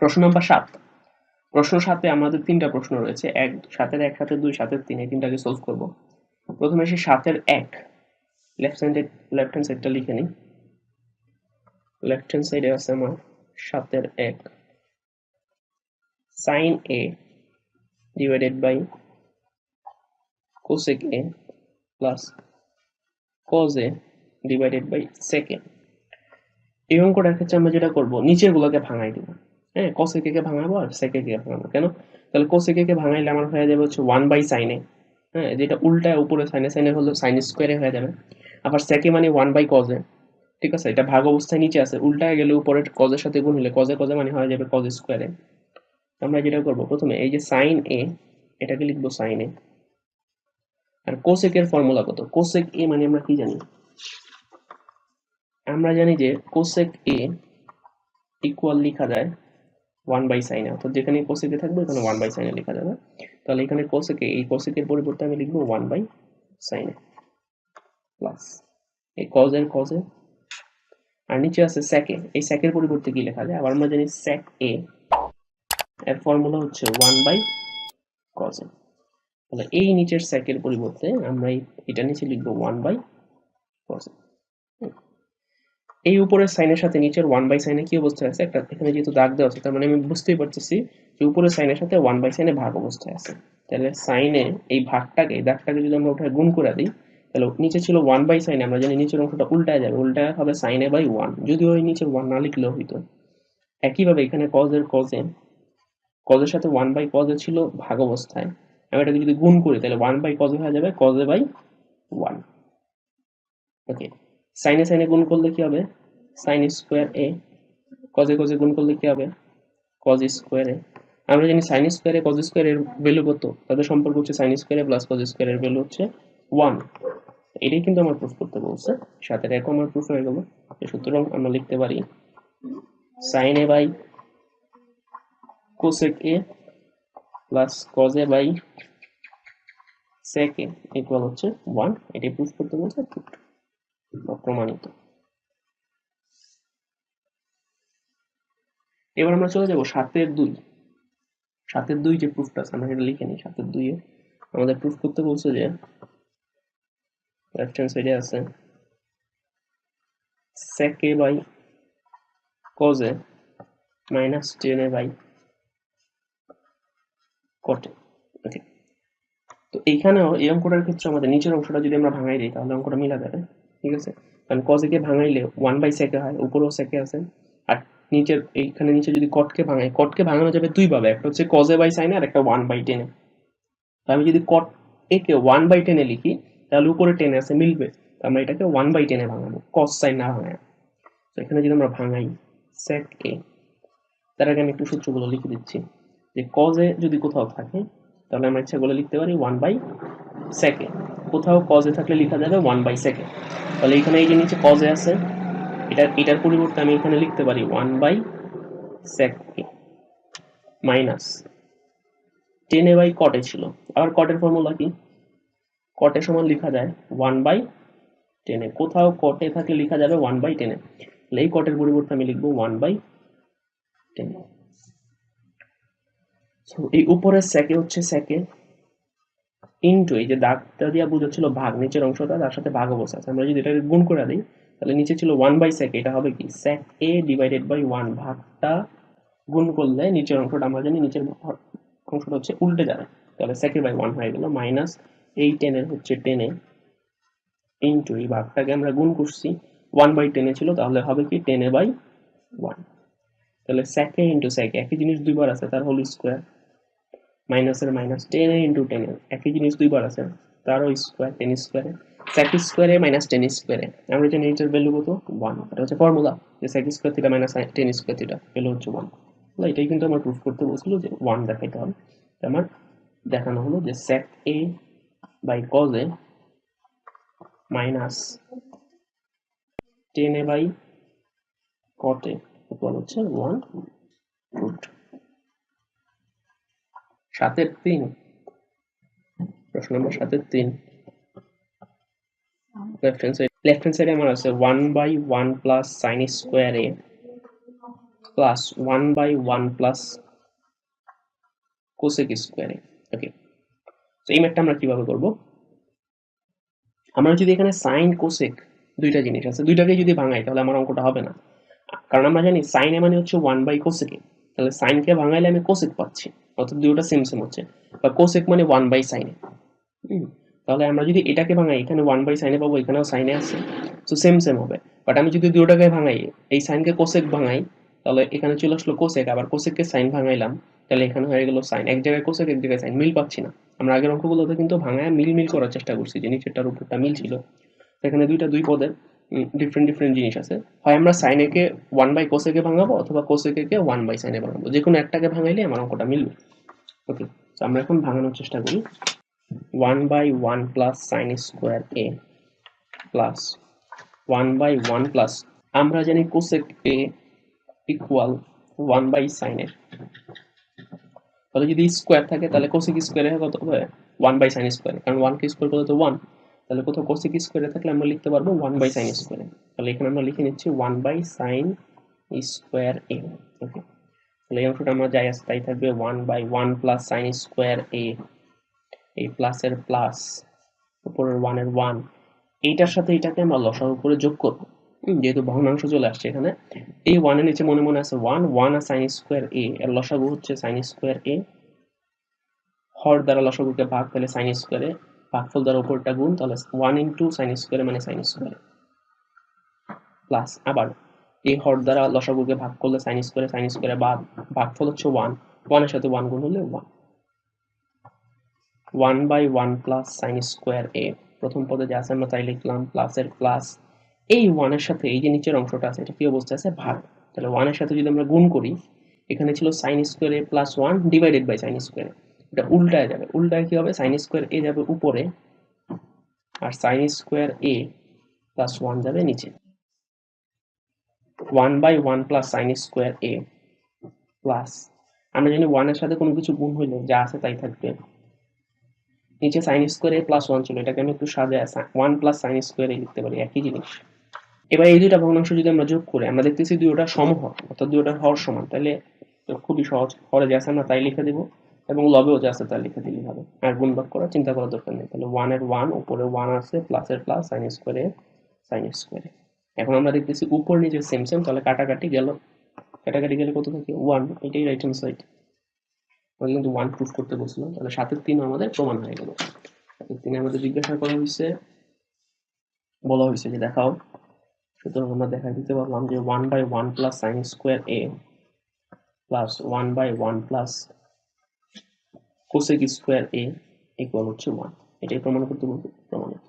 প্রশ্ন নাম্বার 7। প্রশ্ন 7-এ আমাদের 3টা প্রশ্ন রয়েছে, 1, 7-এর 1, 7-এর 2, 7-এর 3, এই 3টাকে সলভ করব। প্রথমে আসি 7-এর 1, লেফট হ্যান্ড সাইডটা লিখে নিই। লেফট হ্যান্ড সাইডে আছে আমার 7-এর 1 sin a divided by cosec a plus cos a divided by sec a। এই অঙ্কটার ক্ষেত্রে আমরা যেটা করব, নিচের গুলোকে ভাঙাই দিব। হ্যাঁ, cosec a K ভাঙাবো R sec a কে ভাঙাবো। কেন? তাহলে cosec a কে ভাঙাইলে আমার হয়ে যাবে হচ্ছে 1/sin a। হ্যাঁ, যেটা উল্টায় উপরে sin হলো sin স্কয়ারে হয়ে যাবে। আবার sec a মানে 1/cos a। ঠিক আছে, এটা ভাগ অবস্থায় নিচে আছে, উল্টায় গেলে উপরে cos এর সাথে গুণ হলে cos a মানে হয়ে যাবে cos স্কয়ারে। আমরা যেটা করব, প্রথমে এই যে sin a, এটাকে লিখবো sin a। আর cosec এর ফর্মুলা কত? cosec a মানে আমরা কি জানি? আমরা জানি যে cosec a ইকুয়াল লিখা যায় 1/sin a, অর্থাৎ যেখানে cosec a থাকবে ওখানে 1/sin a লেখা যাবে। তাহলে এখানে cosec a, এই cosec এর পরিবর্তে আমি লিখবো 1/sin a প্লাস এই cos এর cos a, আর নিচে আছে sec a। এই sec এর পরিবর্তে কি লেখা যায়? আবার আমরা জানি sec a এর ফর্মুলা হচ্ছে 1/cos a। তাহলে এই নিচের sec এর পরিবর্তে আমরা এটা নিচে লিখবো 1/cos a। এই উপরের সাইনের সাথে নিচের 1/sin এ কি অবস্থায় আছে? একটা এখানে যেহেতু দাগ দেওয়া আছে, তার মানে আমি বুঝতেই পারতেছি যে উপরের সাইনের সাথে 1/sin এ ভাগ অবস্থায় আছে। তাহলে sin এ এই ভাগটাকে, এই দাগটাকে যদি আমরা উঠায় গুণ করে দিই, তাহলে নিচে ছিল 1/sin এ, আমরা জানি নিচের অংশটা উল্টায় যাবে, উল্টায় হবে sin a/1, যদিও ওই নিচের 1 না লিখলেও হইতো। একইভাবে এখানে cos এর cos এর সাথে 1/cos এ ছিল ভাগ অবস্থায়, আমি এটাকে যদি গুণ করি তাহলে 1/cos হয়ে যাবে cos a/1। ওকে, sin এ গুণ করলে কি হবে? sin স্কয়ার a, cos এ গুণ করলে কি হবে? cos square a। আমরা জানি sin square a cos square এর ভ্যালু কত? তাদের সম্পর্ক হচ্ছে sin square a plus cos square এর ভ্যালু হচ্ছে 1। এটাই কিন্তু আমার প্রুফ করতে বলছে। সাথে এরকম আমার প্রুফ হয়ে গেল। সুতরাং আমরা লিখতে পারি sin a by cosec a plus cos a by sec a equal হচ্ছে 1। এটাই প্রুফ করতে বলছে, প্রমাণিত। এবার আমরা চলে যাব 7-এর 2। 7-এর 2 যে প্রুফটা আছে আমরা এটা লিখে নিই। 7-এর 2 এ আমাদের প্রুফ করতে বলছে যে লেফট হ্যান্ড সাইডে আছে sec a by cos a minus tan a by cot a। Okay, তো এইখানেও এই অঙ্কটার ক্ষেত্রে আমাদের নিচের অংশটা যদি আমরা ভাঙাই দিই তাহলে অঙ্কটা মিলা যাবে। ঠিক আছে, কারণ cos a K ভাঙাইলে 1/sec a হয়, উপরেও sec a আছে। আর নিচের এইখানে নিচে যদি cot কে ভাঙাই, cot কে ভাঙানো যাবে দুই ভাবে, একটা হচ্ছে cos a/sin a আর একটা 1/tan a। তো আমি যদি cot a K 1/tan a লিখি তাহলে উপরে tan আছে, মিলবে। তো আমরা এটাকে 1/tan a ভাঙাবো, cos sin না ভাঙায়। তো এখানে যদি আমরা ভাঙাই sec a, তার আগে আমি একটু সূত্রগুলো লিখে দিচ্ছি। যে cos a যদি কোথাও থাকে তাহলে আমরা ইচ্ছা করলে লিখতে পারি 1/sec a। কোথাও cos a থাকলে লেখা যাবে 1/sec a। তাহলে এখানে এই যে নিচে cos a আছে, এটার পরিবর্তে আমি এখানে লিখতে পারি 1/sec a minus tan a by cot a ছিল। আবার cot এর ফর্মুলা কি? cot a সমান লেখা যায় 1/tan a। কোথাও cot a থাকলে লেখা যাবে 1/tan a। তাহলে এই cot এর পরিবর্তে আমি লিখবো 1/tan a। এই উপরের sec a হচ্ছে sec a ইনটু এই যে দাগটা দিয়ে বোঝাচ্ছিল ভাগ, নিচের অংশটা তার সাথে ভাগ অবস্থা আছে, আমরা যদি এটাকে গুণ করে দিই তাহলে নিচে ছিল 1/sec, এটা হবে কি sec a ডিভাইডেড বাই 1। ভাগটা গুণ করলে নিচের অংশটা আমরা জানি নিচের অংশটা হচ্ছে উল্টে যাবে, তাহলে sec a বাই 1 হয়ে গেল মাইনাস এই tan এর হচ্ছে tan a ইনটু এই ভাগটাকে আমরা গুণ করছি 1/tan a ছিল, তাহলে হবে কি tan a বাই 1। তাহলে sec a into sec a একই জিনিস দুইবার আছে, তার হোল স্কয়ার, মাইনাসের minus tan a into tan a একই জিনিস দুইবার আছে, তারও স্কয়ার, tan স্কয়ারে sec স্কয়ারে মাইনাস tan স্কয়ারে। আমরা জানি এটার ভ্যালু কত? 1। এটা হচ্ছে ফর্মুলা যে sec square theta minus tan square theta value হচ্ছে 1। তাহলে এটাই কিন্তু আমার প্রুফ করতে বলছিল যে 1 দেখাইতে হবে। আমার দেখানো হলো যে sec a by cos a minus tan a by cot a equal হচ্ছে 1 রুট। 7-এর 3, প্রশ্ন নম্বর 7-এর 3, লেফট হ্যান্ড সাইডে আমার আছে 1/1 plus sin square a plus 1/1 plus cosec square A. Okay, তো এই ম্যাথটা আমরা কিভাবে করব? আমরা যদি এখানে সাইন কোসেক দুইটা জিনিস আছে, দুইটাকে যদি ভাঙাই তাহলে আমার অঙ্কটা হবে না, কারণ আমরা জানি সাইন এ মানে হচ্ছে 1/কোসেক এ। তাহলে সাইনকে ভাঙাইলে আমি কোসেক পাচ্ছি, অর্থাৎ দুটোটা সেম সেম হচ্ছে, বা কোসেক মানে 1/sin এ। তাহলে আমরা যদি এটাকে ভাঙাই, এখানে 1/sin এ পাবো, এখানেও সাইনে আছে, তো সেম সেম হবে। বাট আমি যদি দুটোটাকে ভাঙাই, এই সাইনকে কোসেক ভাঙাই, তাহলে এখানে চলে আসলো কোসেক, আবার কোসেককে সাইন ভাঙাইলাম, তাহলে এখানে হয়ে গেল সাইন। এক জায়গায় কোসেক, এক জায়গায় সাইন, মিল পাচ্ছি না। আমরা আগের অঙ্কগুলোতে কিন্তু ভাঙায় মিল মিল করার চেষ্টা করছি, যে নিচেরটার উপরটা মিল ছিল। এখানে দুই পদের ডিফারেন্ট ডিফারেন্ট জিনিস আছে। হয় আমরা সাইনেকে 1/কোসেকে ভাঙাবো, অথবা কোসেকে 1/sin এ ভাঙাবো, যে কোনো একটাকে ভাঙাইলে আমার অঙ্কটা মিলবে। ওকে, তো আমরা এখন ভাঙানোর চেষ্টা করি। 1/1 plus sign square A plus 1/1 plus, আমরা জানি কোসেক এ ইকুয়াল 1/sin এর, তাহলে যদি স্কোয়ার থাকে তাহলে কোসেক স্কোয়ারে কত হবে? 1/sin স্কোয়ার, কারণ 1 কে স্কোয়ার করলে তো 1, তাহলে কোথাও কোসেক স্কোয়ারে থাকলে আমরা লিখতে পারবো 1/sin স্কোয়ারে। তাহলে এখানে আমরা লিখে নিচ্ছি 1/sin স্কোয়ার এ। ওকে, তাহলে এই অংশটা আমরা যাই আছে তাই থাকবে 1/1 প্লাস সাইন স্কোয়ার এ, এই প্লাসের প্লাস, উপরের 1 এর 1, এইটার সাথে এটাকে আমরা লসাগু করে যোগ করবো, যেহেতু ভগ্নাংশ চলে আসছে এখানে। এই 1 এর নিচে মনে মনে আছে 1 আর সাইন স্কোয়ার এ এর লসাগু হচ্ছে সাইন স্কোয়ার এ, হর দ্বারা লসাগুকে ভাগ, তাহলে সাইন স্কোয়ারে, ভাগফল দ্বারা উপরটা গুণ, তাহলে 1 ইন্টু সাইন স্কোয়ারে মানে সাইন স্কোয়ারে, প্লাস আবার এই হর দ্বারা লসাগুকে ভাগ করলে সাইন স্কোয়ারে বাদ, ভাগফল হচ্ছে 1 এর সাথে 1 গুণ হলে 1/1 প্লাস সাইন স্কোয়ার এ, প্রথম পদে যা আছে আমরা তাই লিখলাম, প্লাসের প্লাস, এই 1 এর সাথে এই যে নিচের অংশটা আছে এটা কি অবস্থা আছে? ভাগ। তাহলে 1 এর সাথে যদি আমরা গুণ করি, এখানে ছিল sine square A plus 1 divided by sine square, এটা উল্টায় যাবে, উল্টায় কি হবে? সাইন স্কোয়ার এ যাবে উপরে, আর সাইন স্কোয়ার এ প্লাস 1 যাবে নিচে। 1/1 plus sign square A plus, আমরা জানি 1 এর সাথে কোনো কিছু গুণ হইলে যা আছে তাই থাকবে, নিচে সাইন স্কোয়ার এ প্লাস 1 ছিল, এটাকে আমি একটু সাজায় 1 প্লাস সাইন স্কোয়ার এ লিখতে পারি, একই জিনিস। এবার এই দুইটা ভগ্নাংশ যদি আমরা যোগ করি, আমরা দেখতেছি দুইটা সমহর, অর্থাৎ দুইটার হর সমান, তাহলে খুবই সহজ, হরে যা আছে আমরা তাই লিখে দিব, এবং লবেও যা আছে তাই লিখে দিলেই হবে, আর গুণ ভাগ করার চিন্তা করার দরকার নেই। তাহলে 1 এর 1, উপরে 1 আছে, প্লাসের প্লাস, সাইন স্কোয়ার এ সাইন স্কোয়ার এ। এখন আমরা দেখতেছি উপর নিচে সেম সেম, তাহলে কাটাকাটি গেল, কাটাকাটি গেলে কত থাকে? 1, এটাই রাইট হ্যান্ড সাইড। আমরা কিন্তু 1 প্রুফ করতে বলছিলাম, তাহলে 7 এর 3 আমাদের প্রমাণ হয়ে গেল। 7 এর 3 আমাদের জিজ্ঞাসা করা হয়েছে, বলা হয়েছে যে দেখাও, সুতরাং আমরা দেখা দিতে পারলাম যে 1/1 plus sign square A plus 1/1 plus cosec square A equal হচ্ছে 1, এটাই প্রমাণ করতে বলবো, প্রমাণিত।